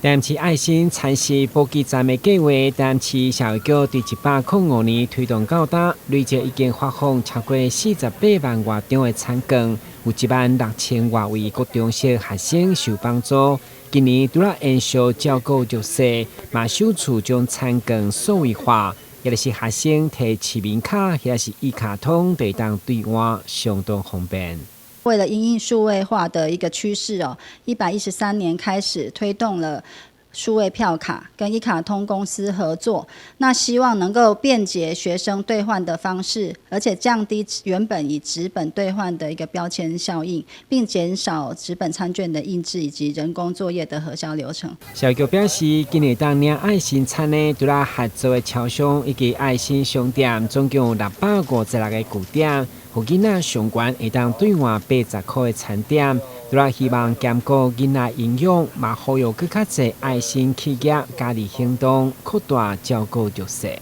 台南市爱心蚕食补给站的计划，台南市社会局伫105年推动到今，累计已经发放超过48万外张的餐券，有16000外位各中小学生受帮助。今年除了延续照顾弱势，嘛首次将餐券数位化，也就是学生摕市民卡或者是一卡通，就当兑换，相当方便。为了因应数位化的一个趋势，113年开始推动了数位票卡，跟一卡通公司合作，那希望能够便捷学生兑换的方式，而且降低原本以纸本兑换的一个标签效应，并减少纸本餐券的印制以及人工作业的核销流程。社会局表示，今年当领爱心餐的，除了合作的超商以及爱心商店，总共有656个据点。予囡仔上悬会当兑换80块的餐点，除了希望兼顾囡仔营养，嘛呼吁更较侪爱心企业加入行动，扩大照顾弱势。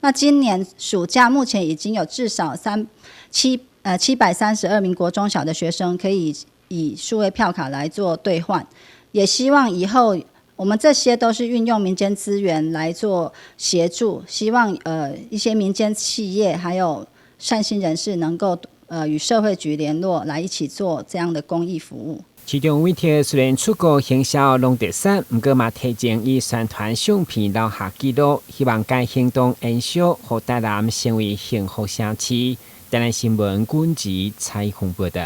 那今年暑假目前已经有至少732名国中小的学生可以以数位票卡来做兑换，也希望以后我们这些都是运用民间资源来做协助，希望一些民间企业还有善心人士能够与社会局联络，来一起做这样的公益服务。其中委贴虽然出国行销拢得散，不过嘛提前以宣传相片留下记录，希望该行动延续，让台南成为幸福城市。台南新闻军集采访报道。